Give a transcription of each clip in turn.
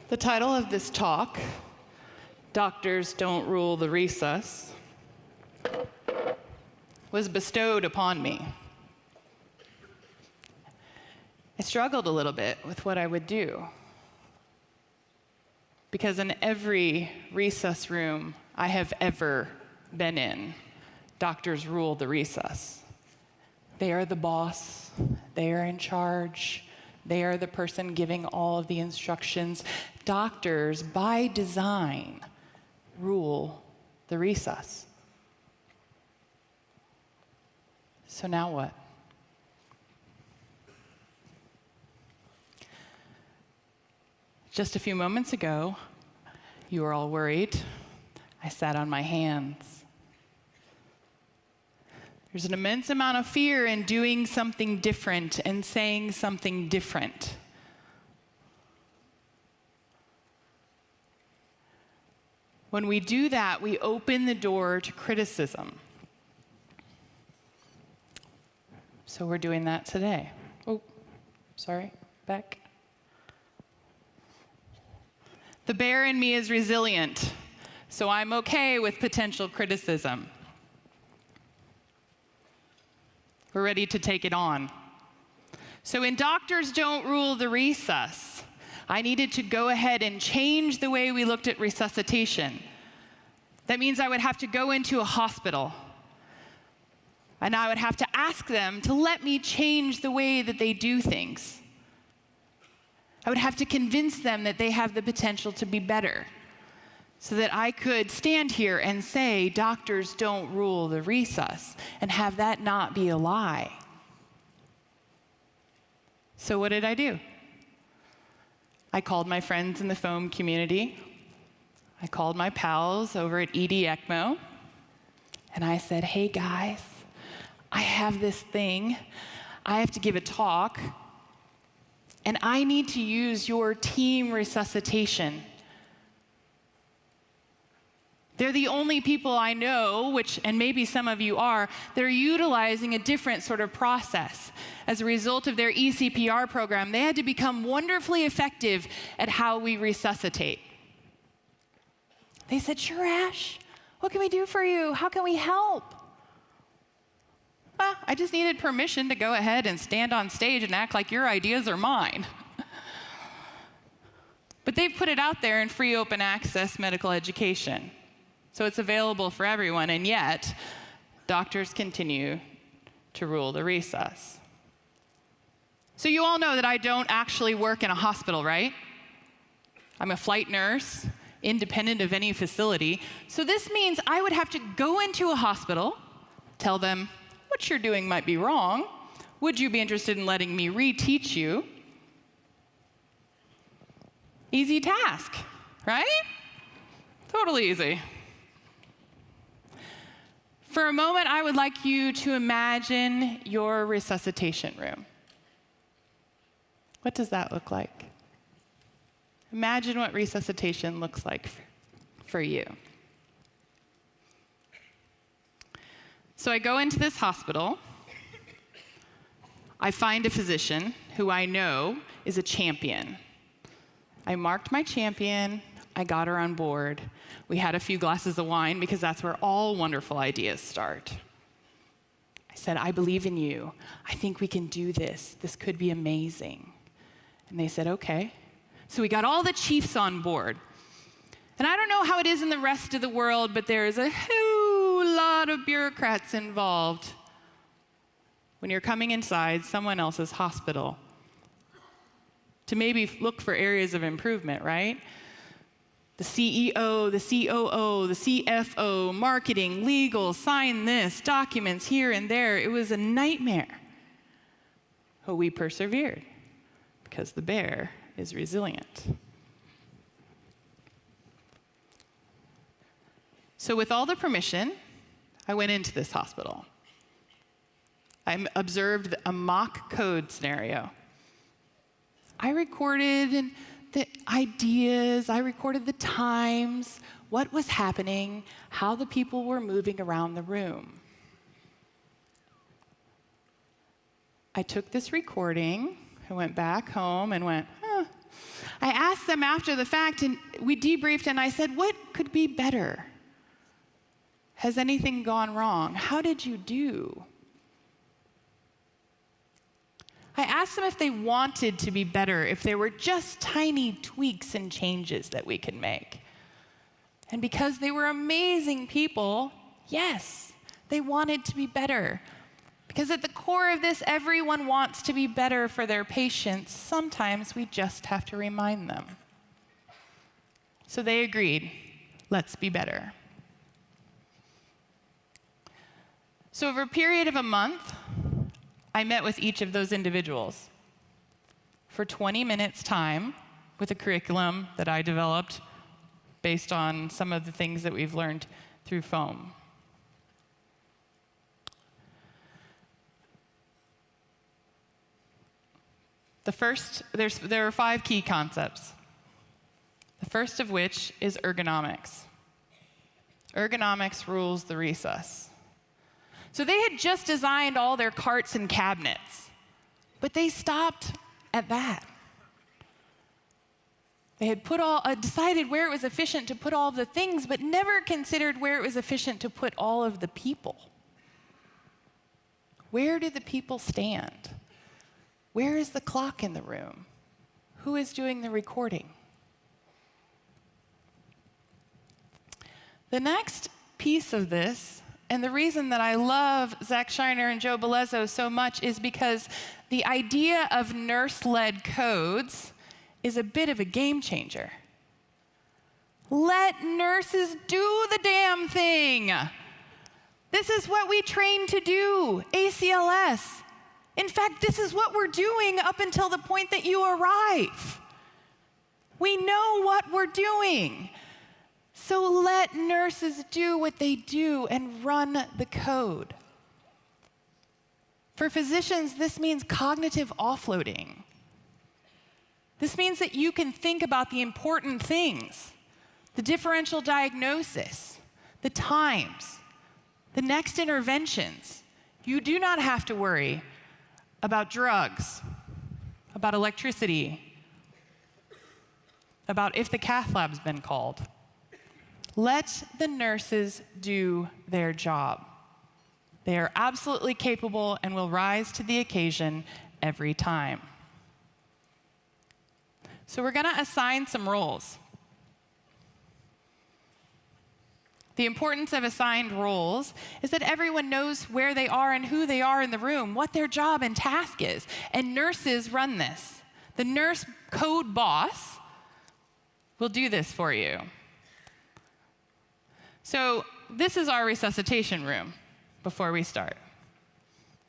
The title of this talk, Doctors Don't Rule the Resus, was bestowed upon me. I struggled a little bit with what I would do, because in every resus room I have ever been in, doctors rule the resus. They are the boss, they are in charge, they are the person giving all of the instructions. Doctors, by design, rule the resus. So now what? Just a few moments ago, you were all worried. I sat on my hands. There's an immense amount of fear in doing something different and saying something different. When we do that, we open the door to criticism. So we're doing that today. Oh, sorry, back. The bear in me is resilient, so I'm okay with potential criticism. We're ready to take it on. So in Doctors Don't Rule the Resus, I needed to go ahead and change the way we looked at resuscitation. That means I would have to go into a hospital, and I would have to ask them to let me change the way that they do things. I would have to convince them that they have the potential to be better, so that I could stand here and say, doctors don't rule the resus, and have that not be a lie. So what did I do? I called my friends in the foam community. I called my pals over at ED ECMO, and I said, hey guys, I have this thing. I have to give a talk, and I need to use your team resuscitation. They're the only people I know, and maybe some of you are, that are utilizing a different sort of process. As a result of their ECPR program, they had to become wonderfully effective at how we resuscitate. They said, sure, Ash, what can we do for you? How can we help? I just needed permission to go ahead and stand on stage and act like your ideas are mine. But they've put it out there in free open access medical education. So it's available for everyone, and yet doctors continue to rule the resus. So you all know that I don't actually work in a hospital, right? I'm a flight nurse, independent of any facility. So this means I would have to go into a hospital, tell them, what you're doing might be wrong. Would you be interested in letting me reteach you? Easy task, right? Totally easy. For a moment, I would like you to imagine your resuscitation room. What does that look like? Imagine what resuscitation looks like for you. So I go into this hospital. I find a physician who I know is a champion. I marked my champion. I got her on board. We had a few glasses of wine because that's where all wonderful ideas start. I said, I believe in you. I think we can do this. This could be amazing. And they said, okay. So we got all the chiefs on board. And I don't know how it is in the rest of the world, but there is a whole lot of bureaucrats involved when you're coming inside someone else's hospital to maybe look for areas of improvement, right? The CEO, the COO, the CFO, marketing, legal, sign this, documents here and there. It was a nightmare. But we persevered because the bear is resilient. So with all the permission, I went into this hospital. I observed a mock code scenario. I recorded the ideas, I recorded the times, what was happening, how the people were moving around the room. I took this recording, I went back home and went, huh. I asked them after the fact, and we debriefed, and I said, what could be better? Has anything gone wrong? How did you do? I asked them if they wanted to be better, if there were just tiny tweaks and changes that we could make. And because they were amazing people, yes, they wanted to be better. Because at the core of this, everyone wants to be better for their patients. Sometimes we just have to remind them. So they agreed, let's be better. So over a period of a month, I met with each of those individuals for 20 minutes time with a curriculum that I developed based on some of the things that we've learned through foam. There are 5 key concepts. The first of which is ergonomics. Ergonomics rules the resus. So they had just designed all their carts and cabinets, but they stopped at that. They had decided where it was efficient to put all of the things, but never considered where it was efficient to put all of the people. Where do the people stand? Where is the clock in the room? Who is doing the recording? The next piece of this, and the reason that I love Zach Shiner and Joe Belezzo so much, is because the idea of nurse-led codes is a bit of a game changer. Let nurses do the damn thing. This is what we train to do, ACLS. In fact, this is what we're doing up until the point that you arrive. We know what we're doing. So let nurses do what they do and run the code. For physicians, this means cognitive offloading. This means that you can think about the important things, the differential diagnosis, the times, the next interventions. You do not have to worry about drugs, about electricity, about if the cath lab's been called. Let the nurses do their job. They are absolutely capable and will rise to the occasion every time. So we're going to assign some roles. The importance of assigned roles is that everyone knows where they are and who they are in the room, what their job and task is. And nurses run this. The nurse code boss will do this for you. So this is our resuscitation room before we start.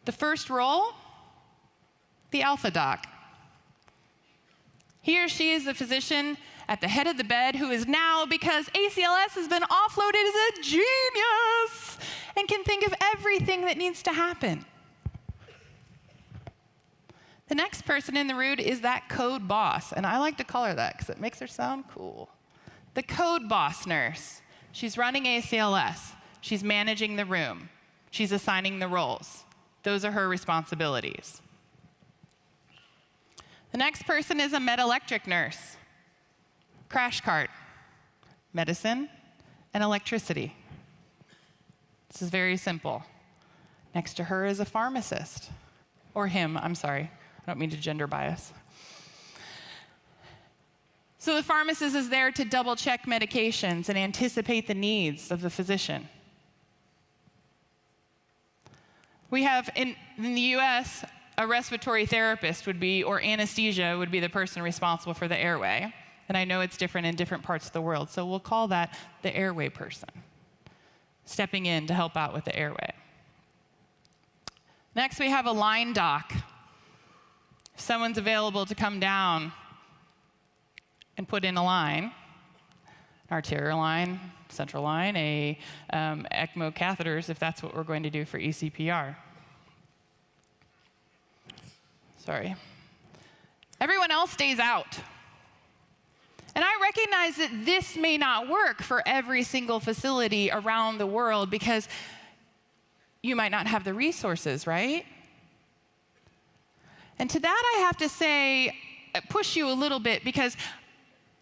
The first role, the alpha doc. He or she is the physician at the head of the bed who is now, because ACLS has been offloaded, is a genius and can think of everything that needs to happen. The next person in the room is that code boss, and I like to call her that because it makes her sound cool. The code boss nurse. She's running ACLS. She's managing the room. She's assigning the roles. Those are her responsibilities. The next person is a med-electric nurse. Crash cart, medicine, and electricity. This is very simple. Next to her is a pharmacist. Or him, I'm sorry. I don't mean to gender bias. So the pharmacist is there to double-check medications and anticipate the needs of the physician. We have, in the US, a respiratory therapist would be, or anesthesia would be the person responsible for the airway. And I know it's different in different parts of the world, so we'll call that the airway person, stepping in to help out with the airway. Next, we have a line doc. If someone's available to come down and put in a line, an arterial line, central line, ECMO catheters, if that's what we're going to do for ECPR. Sorry. Everyone else stays out. And I recognize that this may not work for every single facility around the world because you might not have the resources, right? And to that I have to say, push you a little bit, because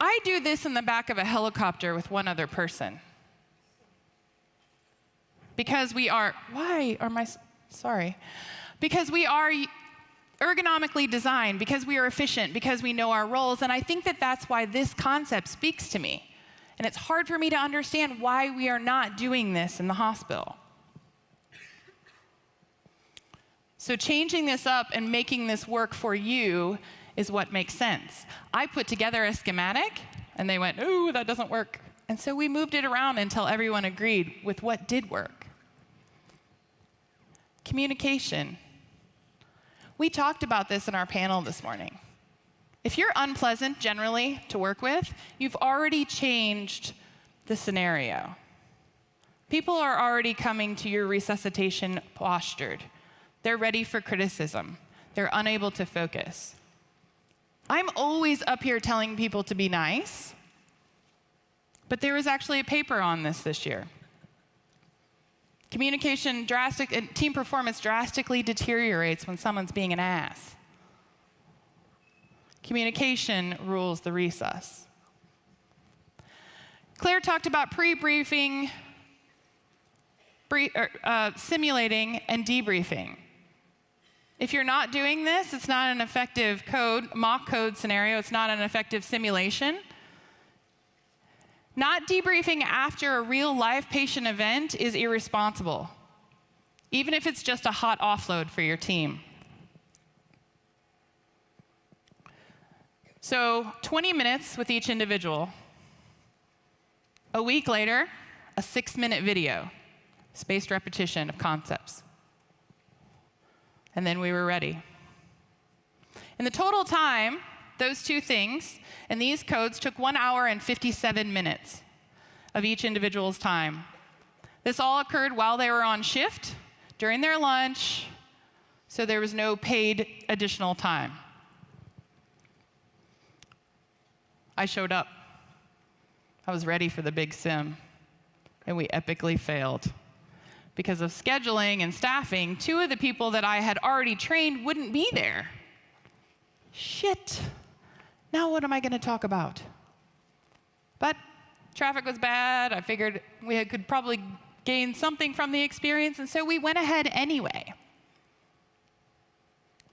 I do this in the back of a helicopter with one other person. Because we are, because we are ergonomically designed, because we are efficient, because we know our roles, and I think that that's why this concept speaks to me. And it's hard for me to understand why we are not doing this in the hospital. So changing this up and making this work for you is what makes sense. I put together a schematic, and they went, ooh, that doesn't work. And so we moved it around until everyone agreed with what did work. Communication. We talked about this in our panel this morning. If you're unpleasant generally to work with, you've already changed the scenario. People are already coming to your resuscitation postured. They're ready for criticism. They're unable to focus. I'm always up here telling people to be nice, but there was actually a paper on this year. Communication team performance drastically deteriorates when someone's being an ass. Communication rules the resus. Claire talked about pre-briefing, simulating, and debriefing. If you're not doing this, it's not an effective mock code scenario. It's not an effective simulation. Not debriefing after a real live patient event is irresponsible, even if it's just a hot offload for your team. So 20 minutes with each individual. A week later, a 6-minute video, spaced repetition of concepts. And then we were ready. In the total time, those two things and these codes took 1 hour and 57 minutes of each individual's time. This all occurred while they were on shift, during their lunch, so there was no paid additional time. I showed up. I was ready for the big sim, and we epically failed. Because of scheduling and staffing, 2 of the people that I had already trained wouldn't be there. Shit. Now what am I going to talk about? But traffic was bad. I figured we could probably gain something from the experience, and so we went ahead anyway.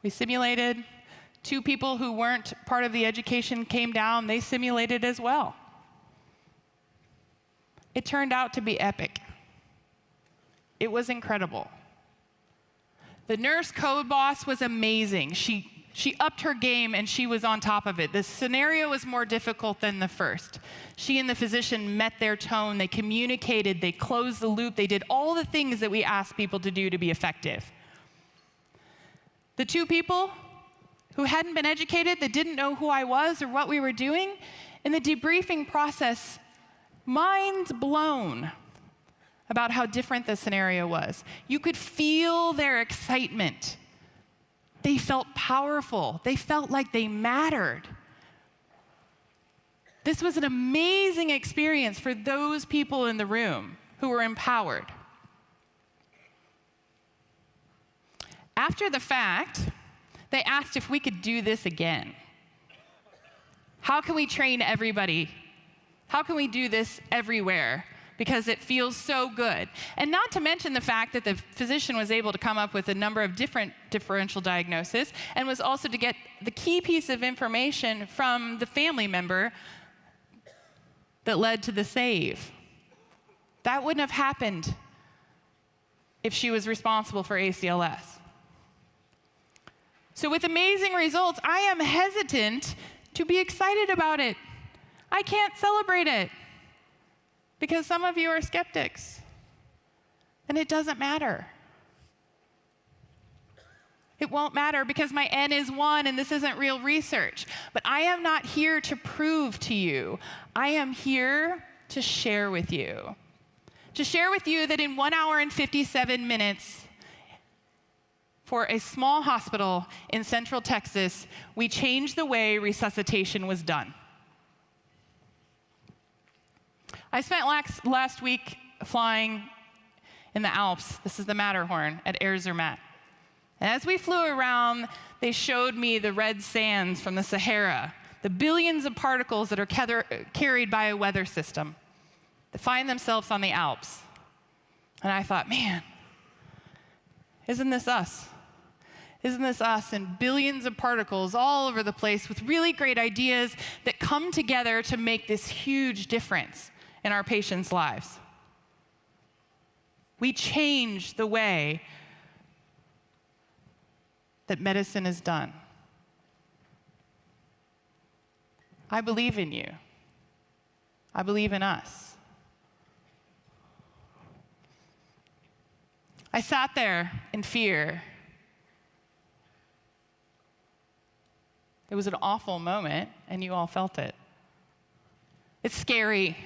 We simulated. 2 people who weren't part of the education came down. They simulated as well. It turned out to be epic. It was incredible. The nurse code boss was amazing. She upped her game, and she was on top of it. The scenario was more difficult than the first. She and the physician met their tone. They communicated. They closed the loop. They did all the things that we ask people to do to be effective. The 2 people who hadn't been educated, that didn't know who I was or what we were doing, in the debriefing process, minds blown about how different the scenario was. You could feel their excitement. They felt powerful. They felt like they mattered. This was an amazing experience for those people in the room who were empowered. After the fact, they asked if we could do this again. How can we train everybody? How can we do this everywhere? Because it feels so good. And not to mention the fact that the physician was able to come up with a number of different differential diagnoses, and was also to get the key piece of information from the family member that led to the save. That wouldn't have happened if she was responsible for ACLS. So with amazing results, I am hesitant to be excited about it. I can't celebrate it because some of you are skeptics. And it doesn't matter. It won't matter because my N is 1 and this isn't real research. But I am not here to prove to you. I am here to share with you. To share with you that in 1 hour and 57 minutes, for a small hospital in Central Texas, we changed the way resuscitation was done. I spent last week flying in the Alps. This is the Matterhorn at Air Zermatt. And as we flew around, they showed me the red sands from the Sahara, the billions of particles that are carried by a weather system that find themselves on the Alps. And I thought, man, isn't this us? Isn't this us and billions of particles all over the place with really great ideas that come together to make this huge difference in our patients' lives? We change the way that medicine is done. I believe in you. I believe in us. I sat there in fear. It was an awful moment, and you all felt it. It's scary.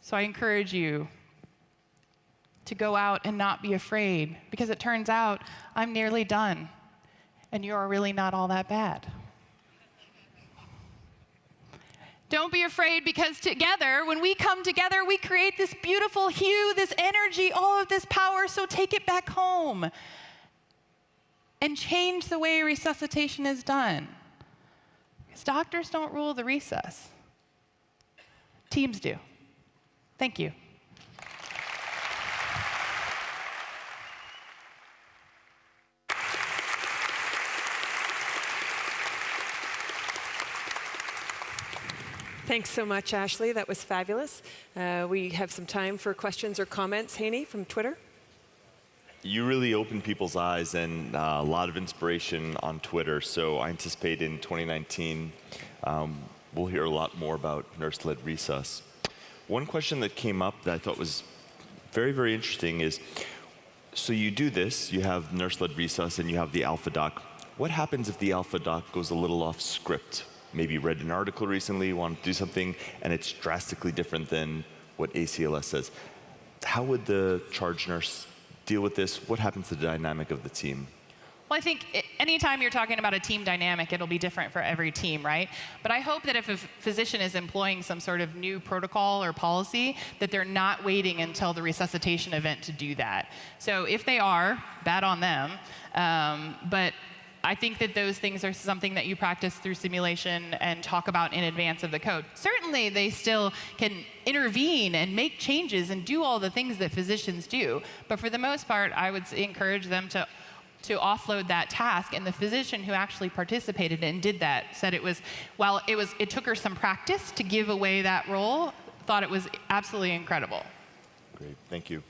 So I encourage you to go out and not be afraid, because it turns out I'm nearly done, and you're really not all that bad. Don't be afraid, because together, when we come together, we create this beautiful hue, this energy, all of this power, so take it back home and change the way resuscitation is done. Because doctors don't rule the resus. Teams do. Thank you. Thanks so much, Ashley. That was fabulous. We have some time for questions or comments. Haney from Twitter. You really opened people's eyes and a lot of inspiration on Twitter. So I anticipate in 2019, we'll hear a lot more about nurse-led resus. One question that came up that I thought was very, very interesting is, so you do this, you have nurse-led resus and you have the alpha doc. What happens if the alpha doc goes a little off script? Maybe you read an article recently, want to do something, and it's drastically different than what ACLS says. How would the charge nurse deal with this? What happens to the dynamic of the team? Well, I think anytime you're talking about a team dynamic, it'll be different for every team, right? But I hope that if a physician is employing some sort of new protocol or policy, that they're not waiting until the resuscitation event to do that. So if they are, bad on them. But I think that those things are something that you practice through simulation and talk about in advance of the code. Certainly, they still can intervene and make changes and do all the things that physicians do. But for the most part, I would encourage them to offload that task. And the physician who actually participated and did that said it was, while it took her some practice to give away that role, thought it was absolutely incredible. Great, thank you.